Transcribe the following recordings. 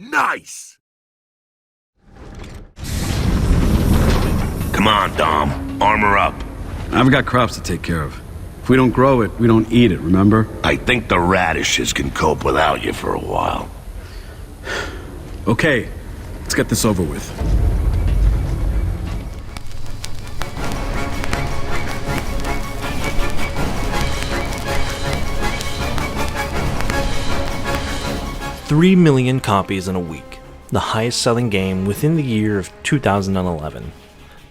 Nice! Come on, Dom. Armor up. I've got crops to take care of. If we don't grow it, we don't eat it, remember? I think the radishes can cope without you for a while. Okay, let's get this over with. $3 million copies in a week, the highest selling game within the year of 2011,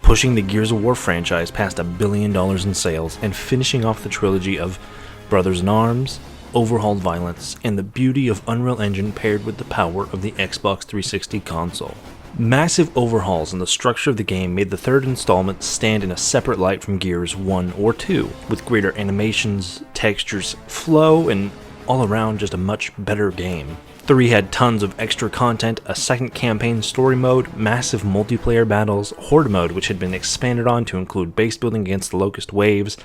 pushing the Gears of War franchise past $1 billion in sales and finishing off the trilogy of Brothers in Arms, overhauled violence, and the beauty of Unreal Engine paired with the power of the Xbox 360 console. Massive overhauls in the structure of the game made the third installment stand in a separate light from Gears 1 or 2, with greater animations, textures, flow, and all around just a much better game. 3 had tons of extra content, a second campaign story mode, massive multiplayer battles, Horde mode which had been expanded on to include base building against the Locust Waves,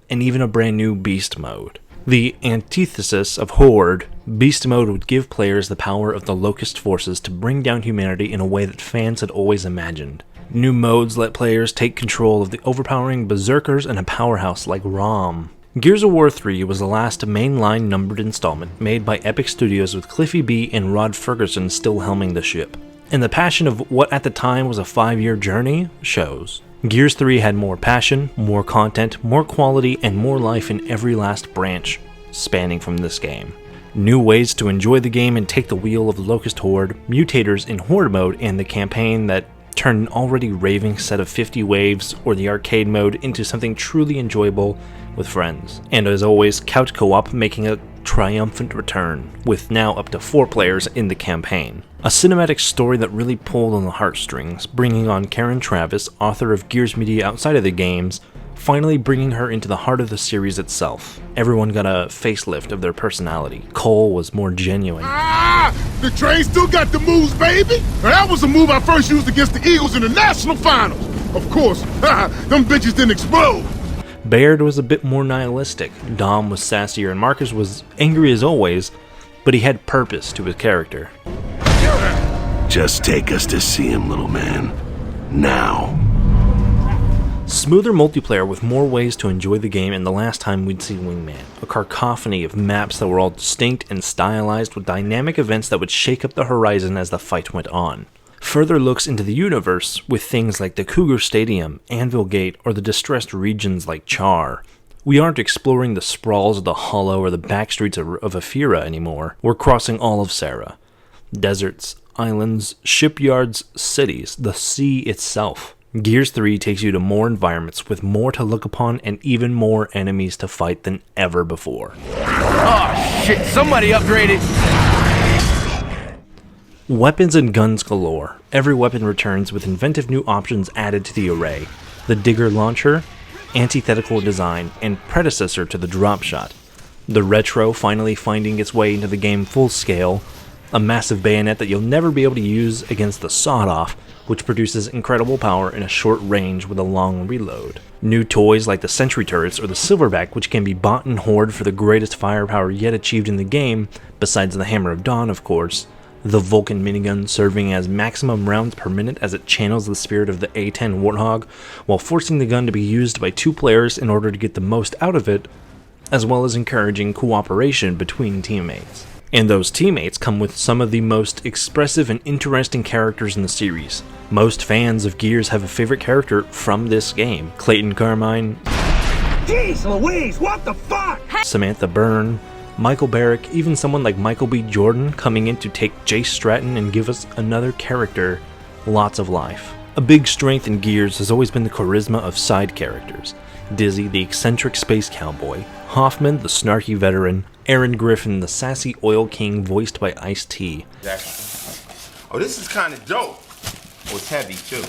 and even a brand new Beast mode. The antithesis of Horde, Beast mode would give players the power of the Locust forces to bring down humanity in a way that fans had always imagined. New modes let players take control of the overpowering berserkers and a powerhouse like Raam. Gears of War 3 was the last mainline numbered installment made by Epic Studios with Cliffy B and Rod Ferguson still helming the ship. And the passion of what at the time was a 5-year journey shows. Gears 3 had more passion, more content, more quality, and more life in every last branch spanning from this game. New ways to enjoy the game and take the wheel of the Locust Horde, mutators in Horde mode, and the campaign that turned an already raving set of 50 waves or the arcade mode into something truly enjoyable with friends. And as always, couch co-op making a triumphant return, with now up to 4 players in the campaign. A cinematic story that really pulled on the heartstrings, bringing on Karen Travis, author of Gears media outside of the games, finally bringing her into the heart of the series itself. Everyone got a facelift of their personality. Cole was more genuine. The train still got the moves, baby! Now, that was a move I first used against the Eagles in the national finals! Of course, them bitches didn't explode! Baird was a bit more nihilistic, Dom was sassier, and Marcus was angry as always, but he had purpose to his character. Just take us to see him, little man. Now. Smoother multiplayer with more ways to enjoy the game than the last time we'd see Wingman. A cacophony of maps that were all distinct and stylized with dynamic events that would shake up the horizon as the fight went on. Further looks into the universe with things like the Cougar Stadium, Anvil Gate, or the distressed regions like Char. We aren't exploring the sprawls of the Hollow or the backstreets of Aera anymore. We're crossing all of Sarah. Deserts, islands, shipyards, cities, the sea itself. Gears 3 takes you to more environments with more to look upon and even more enemies to fight than ever before. Oh shit, somebody upgraded! Weapons and guns galore. Every weapon returns with inventive new options added to the array. The Digger Launcher, antithetical design, and predecessor to the drop shot. The Retro finally finding its way into the game full scale. A massive bayonet that you'll never be able to use against the Sawed-Off, which produces incredible power in a short range with a long reload. New toys like the Sentry Turrets or the Silverback, which can be bought in Horde for the greatest firepower yet achieved in the game, besides the Hammer of Dawn of course. The Vulcan minigun serving as maximum rounds per minute as it channels the spirit of the A-10 Warthog, while forcing the gun to be used by 2 players in order to get the most out of it, as well as encouraging cooperation between teammates. And those teammates come with some of the most expressive and interesting characters in the series. Most fans of Gears have a favorite character from this game. Clayton Carmine, Jeez Louise, what the fuck? Samantha Byrne, Michael Barrick, even someone like Michael B. Jordan coming in to take Jace Stratton and give us another character. Lots of life. A big strength in Gears has always been the charisma of side characters. Dizzy, the eccentric space cowboy, Hoffman, the snarky veteran, Aaron Griffin, the sassy oil king voiced by Ice-T. Oh, this is kind of dope. Oh, it's heavy too.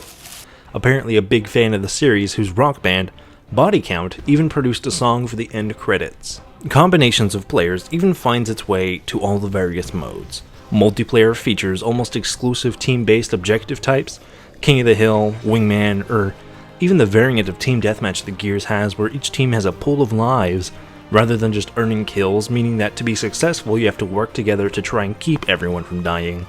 Apparently a big fan of the series, whose rock band, Body Count, even produced a song for the end credits. Combinations of players even finds its way to all the various modes. Multiplayer features almost exclusive team-based objective types, King of the Hill, Wingman, or even the variant of Team Deathmatch that Gears has where each team has a pool of lives rather than just earning kills, meaning that to be successful you have to work together to try and keep everyone from dying.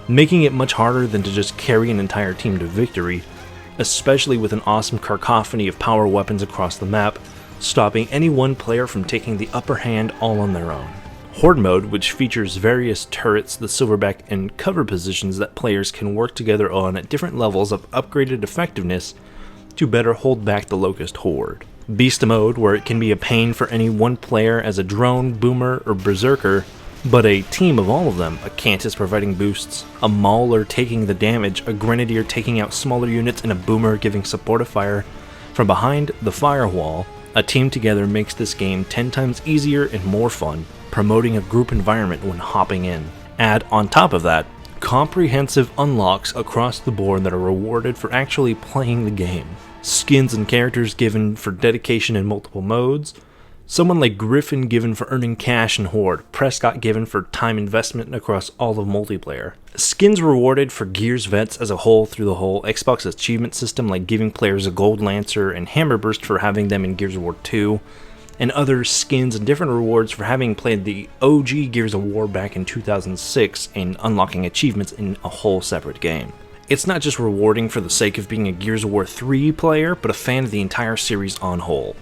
making it much harder than to just carry an entire team to victory, especially with an awesome cacophony of power weapons across the map, stopping any one player from taking the upper hand all on their own. Horde mode, which features various turrets, the silverback, and cover positions that players can work together on at different levels of upgraded effectiveness to better hold back the Locust Horde. Beast mode, where it can be a pain for any one player as a drone, boomer, or berserker, but a team of all of them, a Cantus providing boosts, a Mauler taking the damage, a Grenadier taking out smaller units, and a Boomer giving supportive fire from behind the firewall. A team together makes this game 10 times easier and more fun, promoting a group environment when hopping in. Add on top of that, comprehensive unlocks across the board that are rewarded for actually playing the game. Skins and characters given for dedication in multiple modes, someone like Griffin given for earning cash in Horde, Prescott given for time investment across all of multiplayer. Skins rewarded for Gears vets as a whole through the whole Xbox achievement system, like giving players a Gold Lancer and Hammerburst for having them in Gears of War 2, and other skins and different rewards for having played the OG Gears of War back in 2006 and unlocking achievements in a whole separate game. It's not just rewarding for the sake of being a Gears of War 3 player, but a fan of the entire series on whole.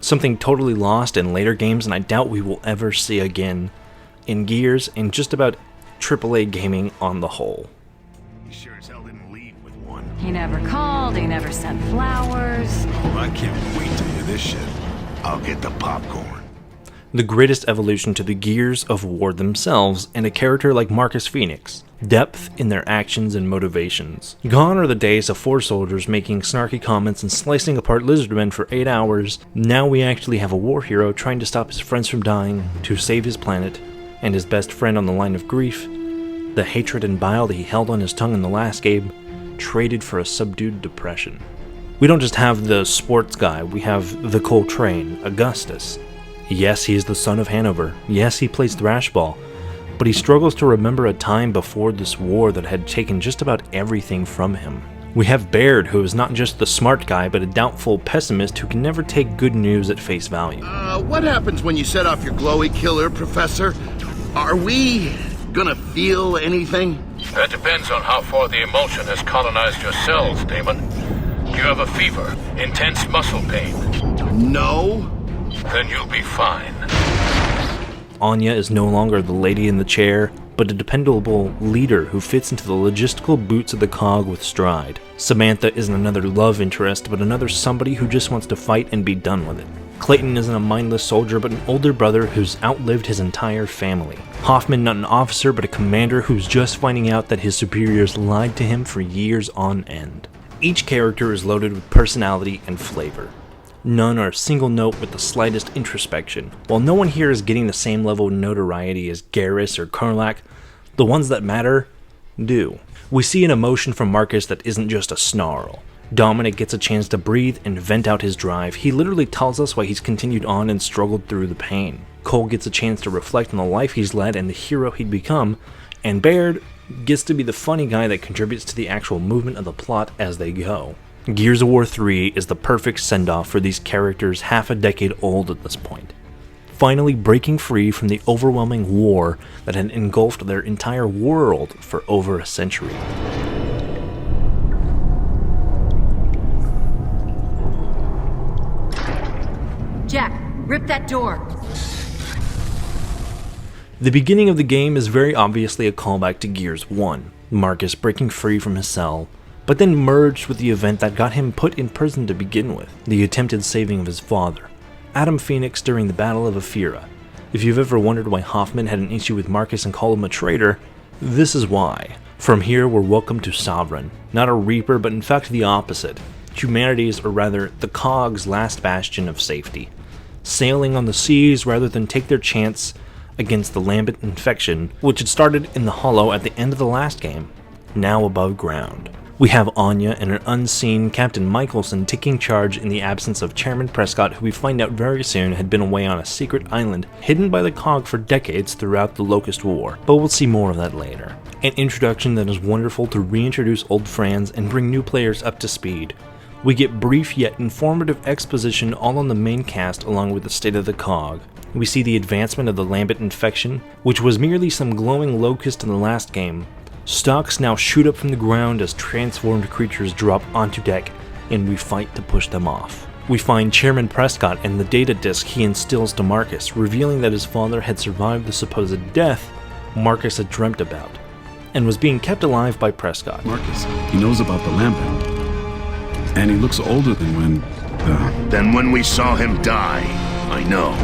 Something totally lost in later games, and I doubt we will ever see again in Gears and just about AAA gaming on the whole. He sure as hell didn't leave with one. He never called, he never sent flowers. Oh, I can't wait to hear this shit. I'll get the popcorn. The greatest evolution to the Gears of War themselves, and a character like Marcus Phoenix. Depth in their actions and motivations. Gone are the days of 4 soldiers making snarky comments and slicing apart lizardmen for 8 hours. Now we actually have a war hero trying to stop his friends from dying, to save his planet, and his best friend on the line of grief. The hatred and bile that he held on his tongue in the last game, traded for a subdued depression. We don't just have the sports guy, we have the Coltrane, Augustus. Yes, he is the son of Hanover. Yes, he plays thrashball. But he struggles to remember a time before this war that had taken just about everything from him. We have Baird, who is not just the smart guy, but a doubtful pessimist who can never take good news at face value. What happens when you set off your glowy killer, Professor? Are we gonna feel anything? That depends on how far the emulsion has colonized your cells, Damon. You have a fever, intense muscle pain. No. Then you'll be fine. Anya is no longer the lady in the chair, but a dependable leader who fits into the logistical boots of the cog with stride. Samantha isn't another love interest, but another somebody who just wants to fight and be done with it. Clayton isn't a mindless soldier, but an older brother who's outlived his entire family. Hoffman not an officer, but a commander who's just finding out that his superiors lied to him for years on end. Each character is loaded with personality and flavor. None are single note with the slightest introspection. While no one here is getting the same level of notoriety as Garrus or Karlach, the ones that matter do. We see an emotion from Marcus that isn't just a snarl. Dominic gets a chance to breathe and vent out his drive. He literally tells us why he's continued on and struggled through the pain. Cole gets a chance to reflect on the life he's led and the hero he'd become, and Baird gets to be the funny guy that contributes to the actual movement of the plot as they go. Gears of War 3 is the perfect send-off for these characters half a decade old at this point, finally breaking free from the overwhelming war that had engulfed their entire world for over a century. Jack, rip that door. The beginning of the game is very obviously a callback to Gears 1, Marcus breaking free from his cell, but then merged with the event that got him put in prison to begin with, the attempted saving of his father, Adam Phoenix during the Battle of Aera. If you've ever wondered why Hoffman had an issue with Marcus and called him a traitor, this is why. From here we're welcome to Sovereign, not a Reaper but in fact the opposite, humanity's, or rather the Cog's last bastion of safety, sailing on the seas rather than take their chance against the Lambent infection, which had started in the Hollow at the end of the last game, now above ground. We have Anya and an unseen Captain Michelson taking charge in the absence of Chairman Prescott, who we find out very soon had been away on a secret island hidden by the Cog for decades throughout the Locust War, but we'll see more of that later. An introduction that is wonderful to reintroduce old friends and bring new players up to speed. We get brief yet informative exposition all on the main cast along with the state of the Cog. We see the advancement of the Lambent infection, which was merely some glowing locust in the last game, Stocks now shoot up from the ground as transformed creatures drop onto deck, and we fight to push them off. We find Chairman Prescott and the data disk he instills to Marcus, revealing that his father had survived the supposed death Marcus had dreamt about, and was being kept alive by Prescott. Marcus, he knows about the lambent. And he looks older than when we saw him die. I know.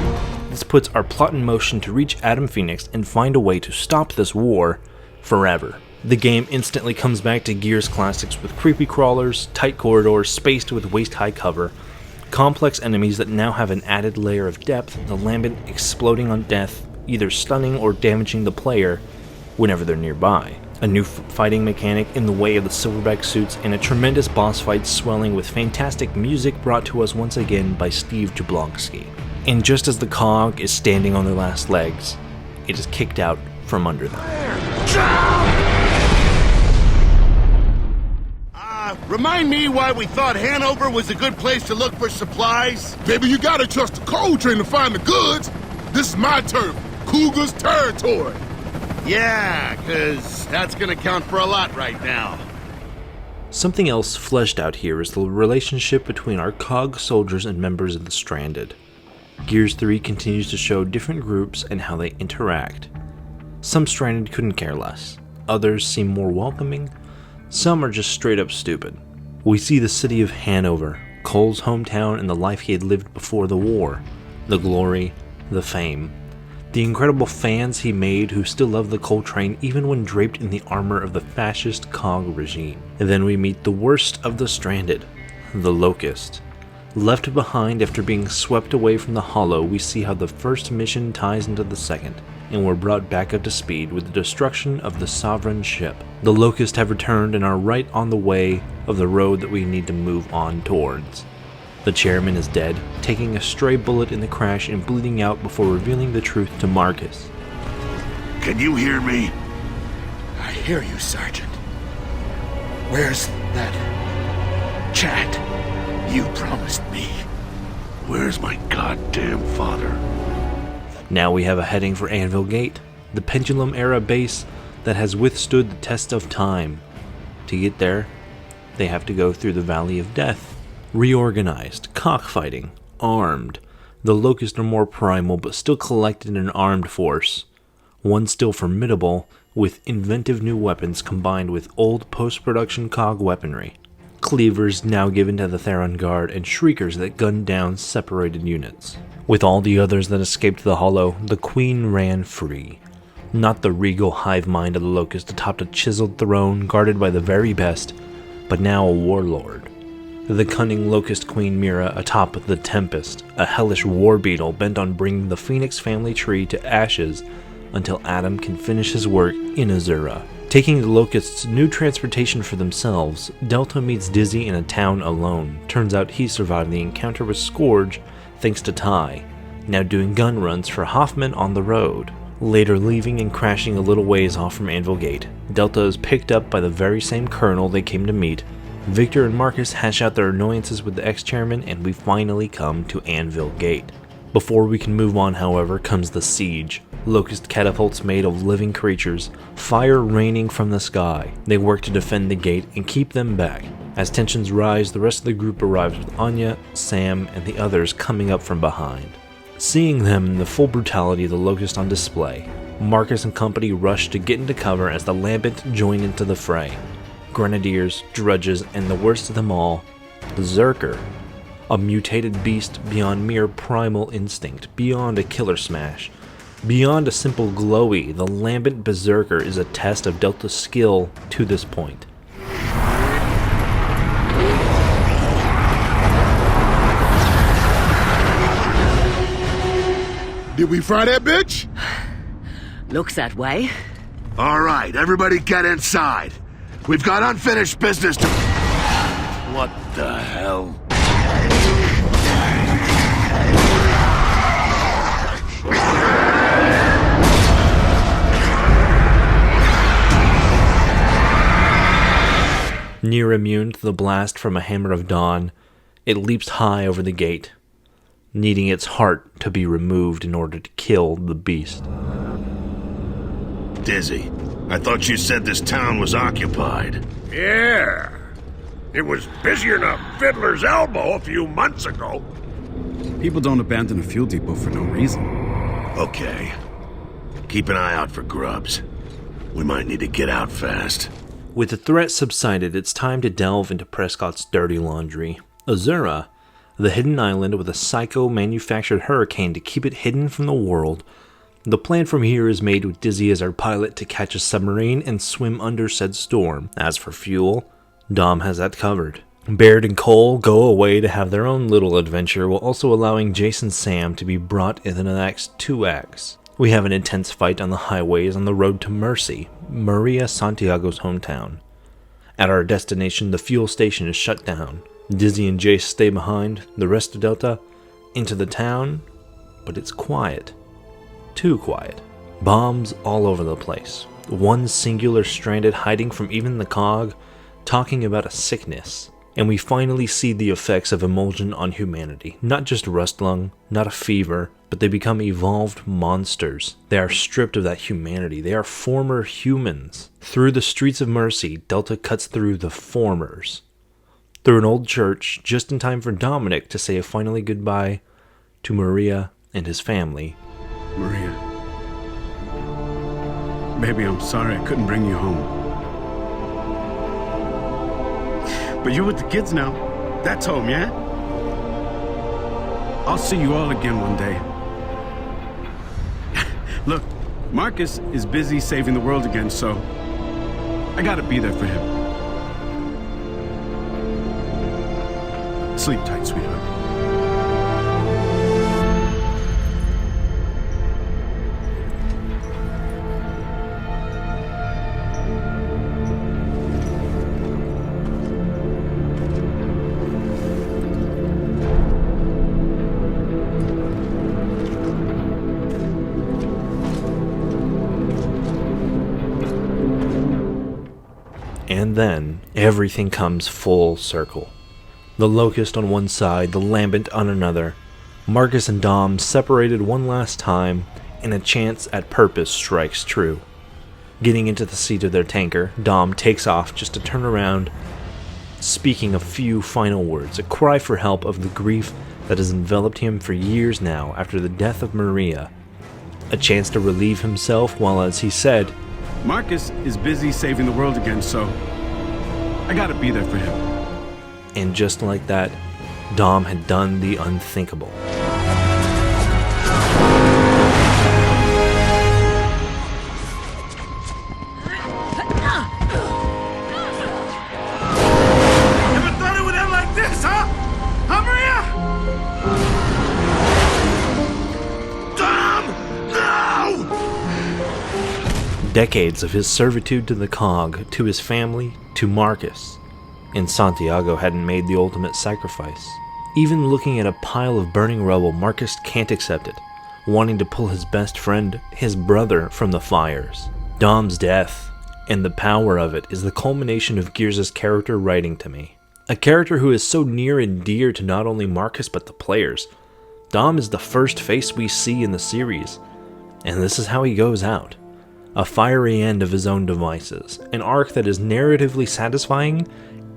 This puts our plot in motion to reach Adam Phoenix and find a way to stop this war forever. The game instantly comes back to Gears classics with creepy crawlers, tight corridors spaced with waist-high cover, complex enemies that now have an added layer of depth, the lambent exploding on death, either stunning or damaging the player whenever they're nearby. A new fighting mechanic in the way of the silverback suits, and a tremendous boss fight swelling with fantastic music brought to us once again by Steve Jablonski. And just as the cog is standing on their last legs, it is kicked out from under them. Remind me why we thought Hanover was a good place to look for supplies? Baby, you gotta trust the coal train to find the goods. This is my turf, Cougar's territory. Yeah, 'cause that's gonna count for a lot right now. Something else fleshed out here is the relationship between our COG soldiers and members of the Stranded. Gears 3 continues to show different groups and how they interact. Some Stranded couldn't care less. Others seem more welcoming. Some are just straight up stupid. We see the city of Hanover, Cole's hometown and the life he had lived before the war. The glory, the fame. The incredible fans he made who still love the Cole train even when draped in the armor of the fascist COG regime. And then we meet the worst of the Stranded, the Locust. Left behind after being swept away from the Hollow, we see how the first mission ties into the second, and we're brought back up to speed with the destruction of the Sovereign ship. The Locust have returned and are right on the way of the road that we need to move on towards. The chairman is dead, taking a stray bullet in the crash and bleeding out before revealing the truth to Marcus. Can you hear me? I hear you, Sergeant. Where's that chat you promised me? Where's my goddamn father? Now we have a heading for Anvil Gate, the Pendulum era base that has withstood the test of time. To get there, they have to go through the Valley of Death. Reorganized, cockfighting, armed. The Locusts are more primal but still collected in an armed force. One still formidable, with inventive new weapons combined with old post-production COG weaponry. Cleavers now given to the Theron Guard, and shriekers that gunned down separated units. With all the others that escaped the Hollow, the Queen ran free. Not the regal hive mind of the Locust atop a chiseled throne guarded by the very best, but now a warlord. The cunning Locust Queen Mira atop the Tempest, a hellish war beetle bent on bringing the Phoenix family tree to ashes until Adam can finish his work in Azura. Taking the Locusts' new transportation for themselves, Delta meets Dizzy in a town alone. Turns out he survived the encounter with Scourge thanks to Ty, now doing gun runs for Hoffman on the road. Later leaving and crashing a little ways off from Anvil Gate, Delta is picked up by the very same colonel they came to meet. Victor and Marcus hash out their annoyances with the ex-chairman, and we finally come to Anvil Gate. Before we can move on, however, comes the siege. Locust catapults made of living creatures, fire raining from the sky. They work to defend the gate and keep them back. As tensions rise, the rest of the group arrives with Anya, Sam, and the others coming up from behind. Seeing them in the full brutality of the Locust on display, Marcus and company rush to get into cover as the Lambent join into the fray. Grenadiers, Drudges, and the worst of them all, Berserker. A mutated beast beyond mere primal instinct, beyond a killer smash. Beyond a simple glowy, the Lambent Berserker is a test of Delta's skill to this point. Did we fry that bitch? Looks that way. All right, everybody get inside. We've got unfinished business to... What the hell? Near immune to the blast from a Hammer of Dawn, it leaps high over the gate, needing its heart to be removed in order to kill the beast. Dizzy, I thought you said this town was occupied. Yeah. It was busier than a fiddler's elbow a few months ago. People don't abandon a fuel depot for no reason. Okay. Keep an eye out for grubs. We might need to get out fast. With the threat subsided, it's time to delve into Prescott's dirty laundry. Azura, the hidden island with a psycho-manufactured hurricane to keep it hidden from the world. The plan from here is made with Dizzy as our pilot to catch a submarine and swim under said storm. As for fuel, Dom has that covered. Baird and Cole go away to have their own little adventure while also allowing Jason Sam to be brought into the next 2 acts. We have an intense fight on the highways on the road to Mercy, Maria Santiago's hometown. At our destination, the fuel station is shut down. Dizzy and Jace stay behind, the rest of Delta, into the town, but it's quiet. Too quiet. Bombs all over the place. One singular stranded hiding from even the cog, talking about a sickness. And we finally see the effects of emulsion on humanity. Not just rust lung, not a fever, but they become evolved monsters. They are stripped of that humanity. They are former humans. Through the streets of Mercy, Delta cuts through the formers. Through an old church, just in time for Dominic to say a finally goodbye to Maria and his family. Maria. Baby, I'm sorry I couldn't bring you home. But you're with the kids now. That's home, yeah? I'll see you all again one day. Look, Marcus is busy saving the world again, so I gotta be there for him. Sleep tight, sweetheart. And then, everything comes full circle. The Locust on one side, the Lambent on another. Marcus and Dom separated one last time, and a chance at purpose strikes true. Getting into the seat of their tanker, Dom takes off just to turn around, speaking a few final words, a cry for help of the grief that has enveloped him for years now after the death of Maria. A chance to relieve himself while, as he said, Marcus is busy saving the world again, so I gotta be there for him. And just like that, Dom had done the unthinkable. Never thought it would end like this, huh? Huh, Maria? Dom! No! Decades of his servitude to the cog, to his family, to Marcus. And Santiago hadn't made the ultimate sacrifice. Even looking at a pile of burning rubble, Marcus can't accept it, wanting to pull his best friend, his brother, from the fires. Dom's death, and the power of it, is the culmination of Gears' character writing to me. A character who is so near and dear to not only Marcus but the players. Dom is the first face we see in the series, and this is how he goes out. A fiery end of his own devices, an arc that is narratively satisfying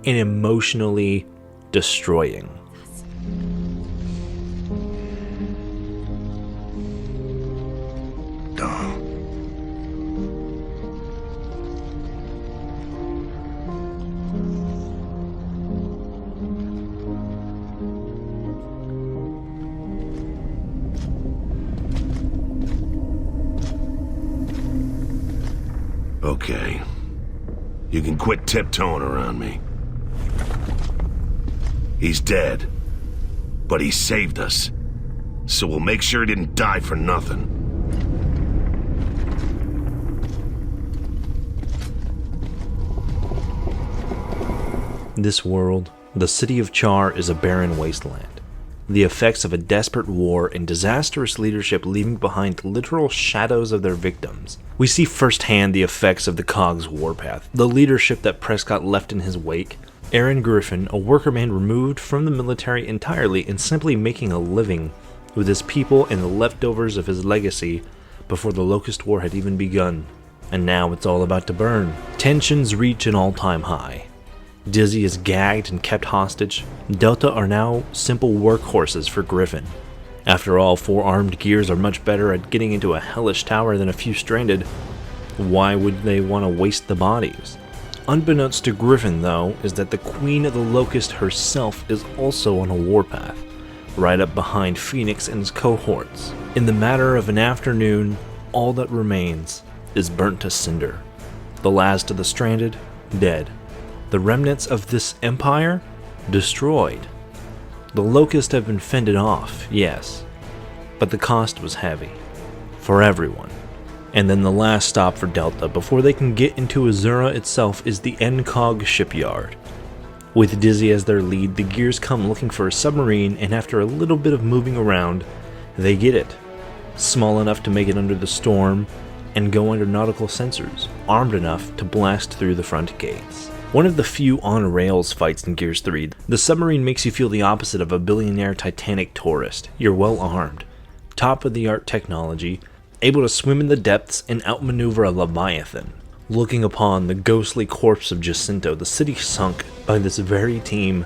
and emotionally destroying. Dom. Okay. You can quit tiptoeing around me. He's dead. But he saved us. So we'll make sure he didn't die for nothing. This world, the city of Char, is a barren wasteland. The effects of a desperate war and disastrous leadership leaving behind literal shadows of their victims. We see firsthand the effects of the COG's warpath, the leadership that Prescott left in his wake. Aaron Griffin, a worker man removed from the military entirely and simply making a living with his people and the leftovers of his legacy before the Locust War had even begun. and now it's all about to burn. Tensions reach an all-time high. Dizzy is gagged and kept hostage. Delta are now simple workhorses for Griffin. After all, 4 armed gears are much better at getting into a hellish tower than a few stranded. Why would they want to waste the bodies? Unbeknownst to Griffin, though, is that the Queen of the Locust herself is also on a warpath, right up behind Phoenix and his cohorts. In the matter of an afternoon, all that remains is burnt to cinder. The last of the stranded, dead. The remnants of this empire, destroyed. The Locusts have been fended off, yes, but the cost was heavy. For everyone. And then the last stop for Delta before they can get into Azura itself is the NCOG shipyard. With Dizzy as their lead, the Gears come looking for a submarine, and after a little bit of moving around, they get it. Small enough to make it under the storm, and go under nautical sensors, armed enough to blast through the front gates. One of the few on-rails fights in Gears 3, the submarine makes you feel the opposite of a billionaire Titanic tourist. You're well armed, top-of-the-art technology, able to swim in the depths and outmaneuver a Leviathan. Looking upon the ghostly corpse of Jacinto, the city sunk by this very team,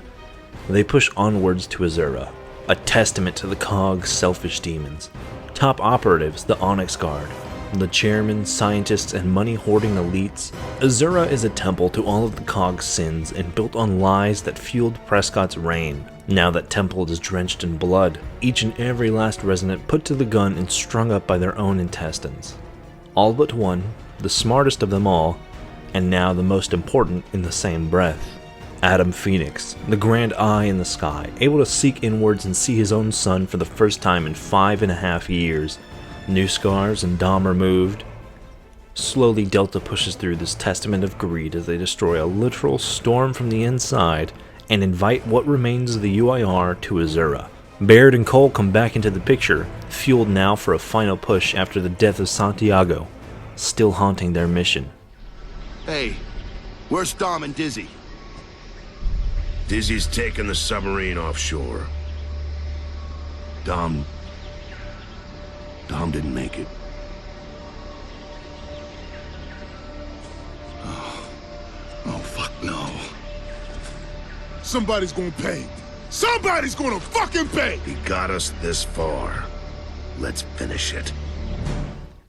they push onwards to Azura, a testament to the COG's selfish demons. Top operatives, the Onyx Guard, the chairmen, scientists, and money-hoarding elites. Azura is a temple to all of the COG's sins and built on lies that fueled Prescott's reign. Now that temple is drenched in blood, each and every last resident put to the gun and strung up by their own intestines. All but one, the smartest of them all, and now the most important in the same breath. Adam Phoenix, the grand eye in the sky, able to seek inwards and see his own son for the first time in 5.5 years. New scars and Dom removed. Slowly Delta pushes through this testament of greed as they destroy a literal storm from the inside and invite what remains of the UIR to Azura. Baird and Cole come back into the picture, fueled now for a final push after the death of Santiago, still haunting their mission. Hey, where's Dom and Dizzy? Dizzy's taking the submarine offshore. Dom didn't make it. Oh, fuck no. Somebody's gonna pay. Somebody's gonna fucking pay! He got us this far. Let's finish it.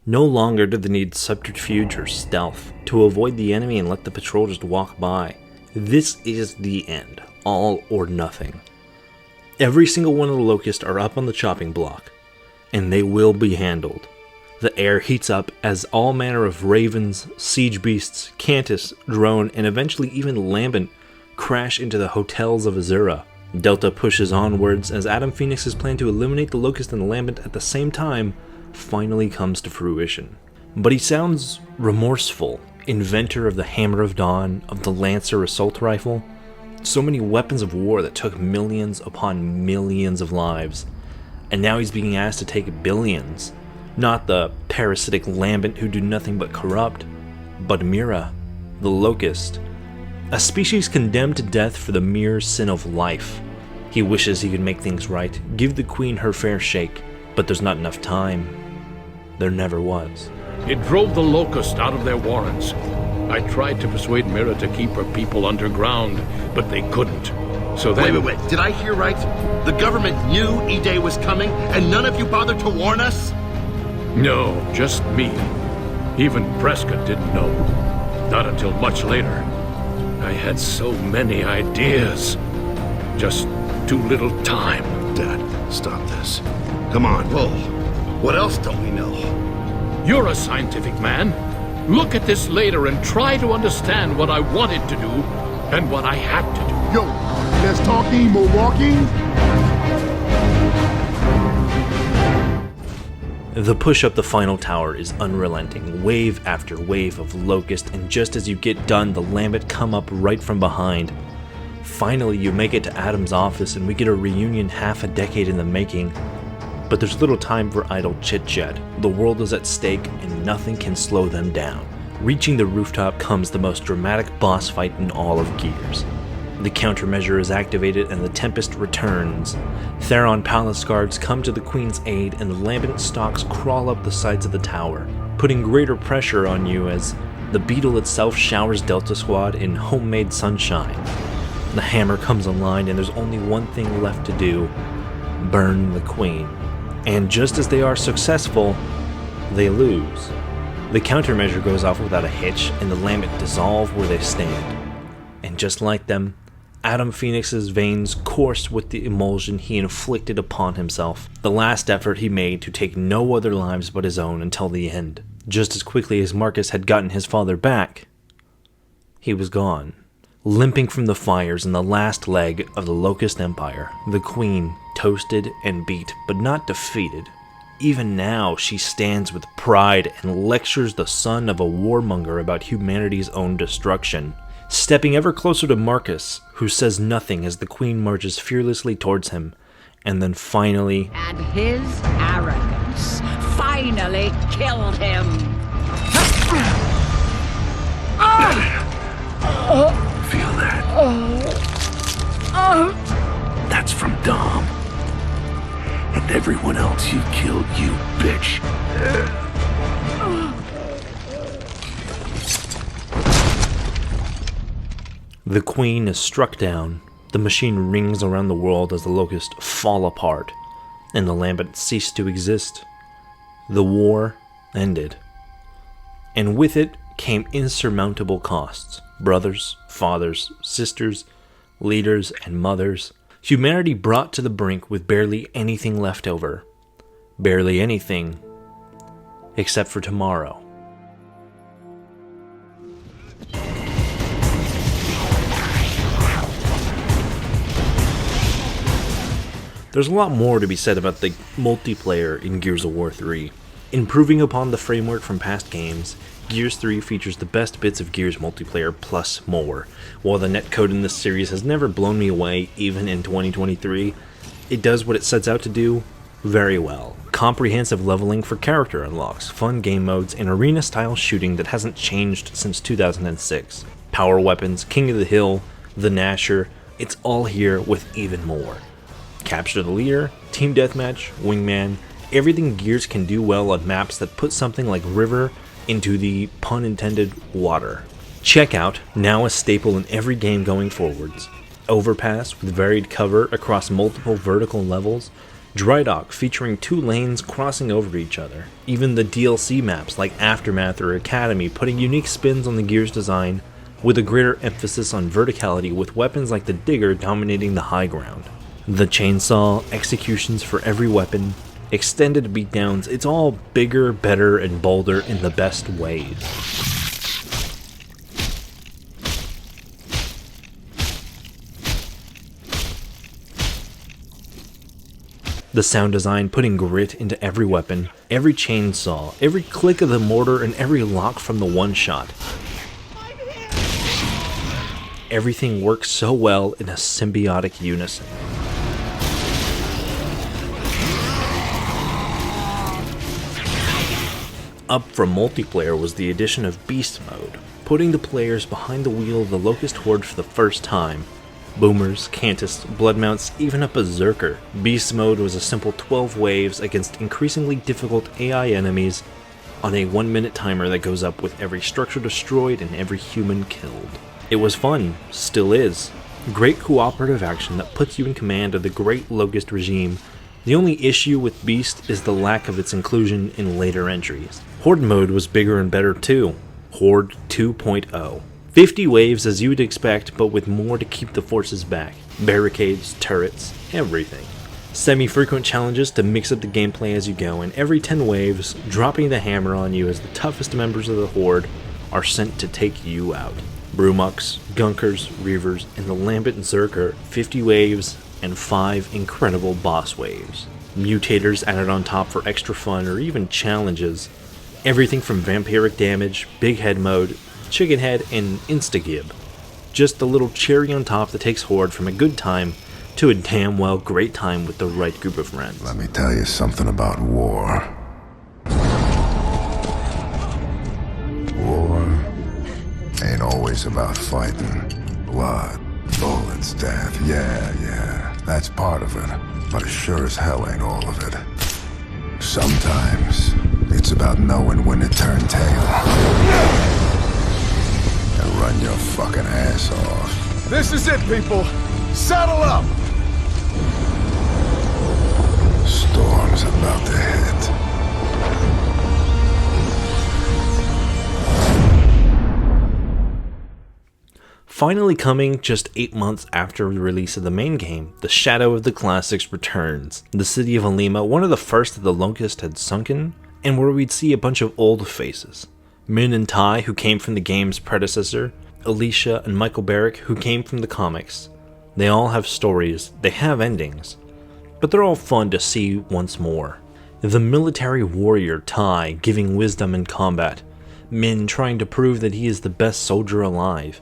No longer do they need subterfuge or stealth to avoid the enemy and let the patrol just walk by. This is the end. All or nothing. Every single one of the Locusts are up on the chopping block, and they will be handled. The air heats up as all manner of ravens, siege beasts, Cantus, drone, and eventually even Lambent crash into the hotels of Azura. Delta pushes onwards as Adam Phoenix's plan to eliminate the Locust and the Lambent at the same time finally comes to fruition. But he sounds remorseful, inventor of the Hammer of Dawn, of the Lancer assault rifle. So many weapons of war that took millions upon millions of lives. And now he's being asked to take billions. Not the parasitic Lambent who do nothing but corrupt, but Mira, the Locust. A species condemned to death for the mere sin of life. He wishes he could make things right, give the Queen her fair shake, but there's not enough time. There never was. It drove the Locust out of their warrens. I tried to persuade Mira to keep her people underground, but they couldn't. So then... Wait. Did I hear right? The government knew E-Day was coming, and none of you bothered to warn us? No, just me. Even Prescott didn't know. Not until much later. I had so many ideas. Just too little time. Dad, stop this. Come on. Whoa. What else don't we know? You're a scientific man. Look at this later and try to understand what I wanted to do and what I had to do. Yo, less talking, more walking. The push up the final tower is unrelenting, wave after wave of Locust, and just as you get done, the Lambent come up right from behind. Finally, you make it to Adam's office and we get a reunion half a decade in the making. But there's little time for idle chit-chat. The world is at stake and nothing can slow them down. Reaching the rooftop comes the most dramatic boss fight in all of Gears. The countermeasure is activated and the Tempest returns. Theron Palace guards come to the Queen's aid and the Lambent stalks crawl up the sides of the tower, putting greater pressure on you as the beetle itself showers Delta Squad in homemade sunshine. The hammer comes online and there's only one thing left to do: burn the Queen. And just as they are successful, they lose. The countermeasure goes off without a hitch and the Lambent dissolve where they stand. And just like them, Adam Phoenix's veins coursed with the emulsion he inflicted upon himself, the last effort he made to take no other lives but his own until the end. Just as quickly as Marcus had gotten his father back, he was gone. Limping from the fires in the last leg of the Locust Empire, the Queen, toasted and beat, but not defeated. Even now, she stands with pride and lectures the son of a warmonger about humanity's own destruction, stepping ever closer to Marcus, who says nothing as the Queen marches fearlessly towards him, and then finally... And his arrogance finally killed him. Feel that? That's from Dom. And everyone else you killed, you bitch. The Queen is struck down, the machine rings around the world as the Locusts fall apart, and the Lambent cease to exist. The war ended. And with it came insurmountable costs. Brothers, fathers, sisters, leaders, and mothers. Humanity brought to the brink with barely anything left over. Barely anything, except for tomorrow. There's a lot more to be said about the multiplayer in Gears of War 3. Improving upon the framework from past games, Gears 3 features the best bits of Gears multiplayer plus more. While the netcode in this series has never blown me away, even in 2023, it does what it sets out to do very well. Comprehensive leveling for character unlocks, fun game modes, and arena-style shooting that hasn't changed since 2006. Power weapons, King of the Hill, the Gnasher, it's all here with even more. Capture the leader, team deathmatch, wingman, everything Gears can do well on maps that put something like River into the pun intended water. Check out, now a staple in every game going forwards, Overpass with varied cover across multiple vertical levels, Dry Dock featuring 2 lanes crossing over each other, even the DLC maps like Aftermath or Academy putting unique spins on the Gears design with a greater emphasis on verticality with weapons like the Digger dominating the high ground. The chainsaw, executions for every weapon, extended beatdowns, it's all bigger, better, and bolder in the best ways. The sound design putting grit into every weapon, every chainsaw, every click of the mortar, and every lock from the one-shot. Everything works so well in a symbiotic unison. Up from multiplayer was the addition of Beast Mode, putting the players behind the wheel of the Locust Horde for the first time. Boomers, Cantists, Bloodmounts, even a Berserker. Beast Mode was a simple 12 waves against increasingly difficult AI enemies on a 1-minute timer that goes up with every structure destroyed and every human killed. It was fun, still is. Great cooperative action that puts you in command of the great Locust regime. The only issue with Beast is the lack of its inclusion in later entries. Horde mode was bigger and better too. Horde 2.0. 50 waves as you would expect, but with more to keep the forces back. Barricades, turrets, everything. Semi-frequent challenges to mix up the gameplay as you go, and every 10 waves, dropping the hammer on you as the toughest members of the Horde are sent to take you out. Brumucks, Gunkers, Reavers, and the Lambent Zerker, 50 waves, and 5 incredible boss waves. Mutators added on top for extra fun or even challenges. Everything from vampiric damage, big head mode, chicken head, and insta-gib. Just the little cherry on top that takes Horde from a good time to a damn well great time with the right group of friends. Let me tell you something about war. War ain't always about fighting. Blood, bullets, death, yeah, that's part of it. But it sure as hell ain't all of it. Sometimes, it's It's about knowing when to turn tail. And run your fucking ass off. This is it, people. Saddle up! Storm's about to hit. Finally coming just 8 months after the release of the main game, the Shadow of the Classics returns. The city of Alima, one of the first that the Locust had sunken, and where we'd see a bunch of old faces. Min and Ty, who came from the game's predecessor, Alicia and Michael Barrick, who came from the comics. They all have stories, they have endings, but they're all fun to see once more. The military warrior Ty giving wisdom in combat, Min trying to prove that he is the best soldier alive,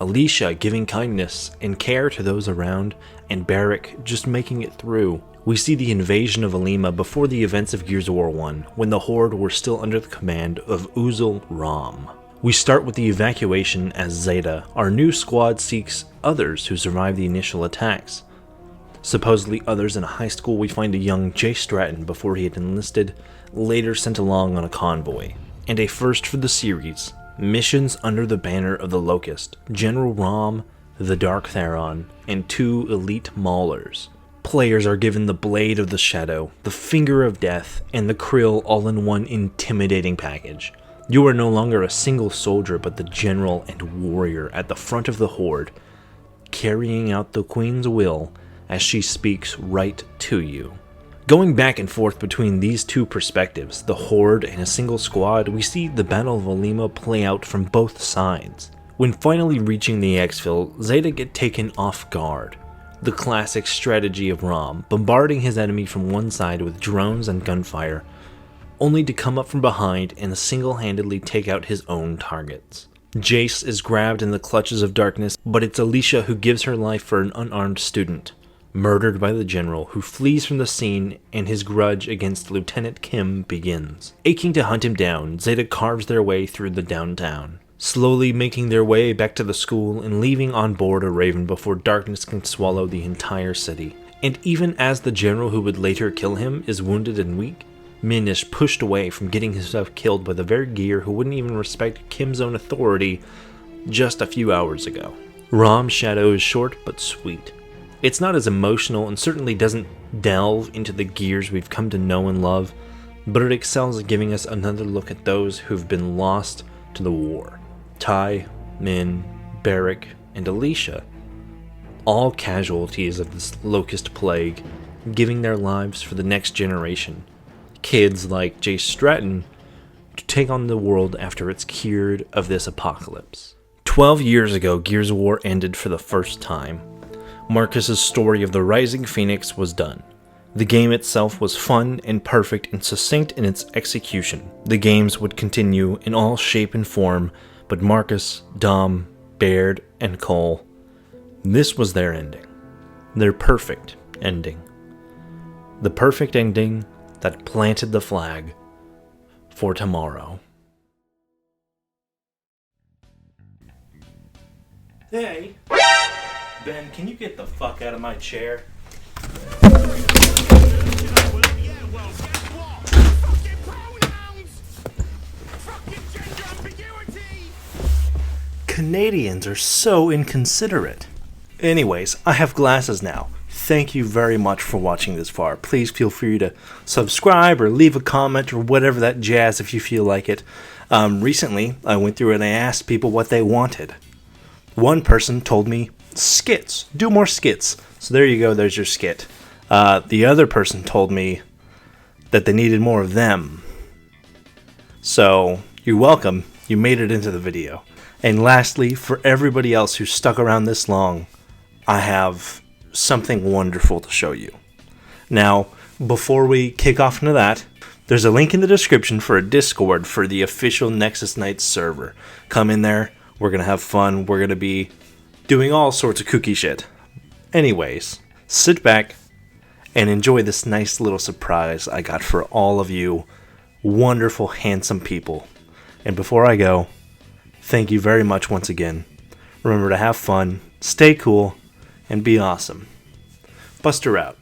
Alicia giving kindness and care to those around, and Barrick just making it through. We see the invasion of Alima before the events of Gears of War 1, when the Horde were still under the command of Raam. We start with the evacuation as Zeta, our new squad, seeks others who survived the initial attacks. Supposedly others in a high school, we find a young Jay Stratton before he had enlisted, later sent along on a convoy. And a first for the series, missions under the banner of the Locust, General Raam, the Dark Theron, and 2 elite maulers. Players are given the Blade of the Shadow, the Finger of Death, and the Krill all in one intimidating package. You are no longer a single soldier but the general and warrior at the front of the Horde, carrying out the Queen's will as she speaks right to you. Going back and forth between these two perspectives, the Horde and a single squad, we see the Battle of Alima play out from both sides. When finally reaching the exfil, Zeta get taken off guard. The classic strategy of Raam, bombarding his enemy from one side with drones and gunfire, only to come up from behind and single-handedly take out his own targets. Jace is grabbed in the clutches of darkness, but it's Alicia who gives her life for an unarmed student, murdered by the general, who flees from the scene, and his grudge against Lieutenant Kim begins. Aching to hunt him down, Zeta carves their way through the downtown, slowly making their way back to the school and leaving on board a Raven before darkness can swallow the entire city. And even as the general who would later kill him is wounded and weak, Min is pushed away from getting himself killed by the very gear who wouldn't even respect Kim's own authority just a few hours ago. Raam's shadow is short but sweet. It's not as emotional and certainly doesn't delve into the gears we've come to know and love, but it excels at giving us another look at those who've been lost to the war. Ty, Min, Barrick, and Alicia, all casualties of this Locust plague, giving their lives for the next generation. Kids like Jay Stratton to take on the world after it's cured of this apocalypse. 12 years ago, Gears of War ended for the first time. Marcus's story of the Rising Phoenix was done. The game itself was fun and perfect and succinct in its execution. The games would continue in all shape and form, but Marcus, Dom, Baird, and Cole, this was their ending. Their perfect ending. The perfect ending that planted the flag for tomorrow. Hey, Ben, can you get the fuck out of my chair? Canadians are so inconsiderate. Anyways, I have glasses now. Thank you very much for watching this far. Please feel free to subscribe or leave a comment or whatever that jazz if you feel like it. Recently, I went through and I asked people what they wanted. One person told me skits. Do more skits. So there you go, there's your skit. The other person told me that they needed more of them. So, you're welcome. You made it into the video. And lastly, for everybody else who stuck around this long, I have something wonderful to show you. Now, before we kick off into that, there's a link in the description for a Discord for the official Nexus Nights server. Come in there, we're gonna have fun, we're gonna be doing all sorts of kooky shit. Anyways, sit back and enjoy this nice little surprise I got for all of you wonderful, handsome people. And before I go, thank you very much once again. Remember to have fun, stay cool, and be awesome. Buster out.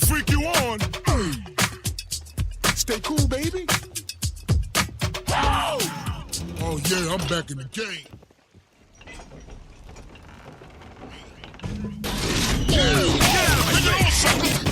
to freak you on. Stay cool, baby. Oh yeah, I'm back in the game. Yeah,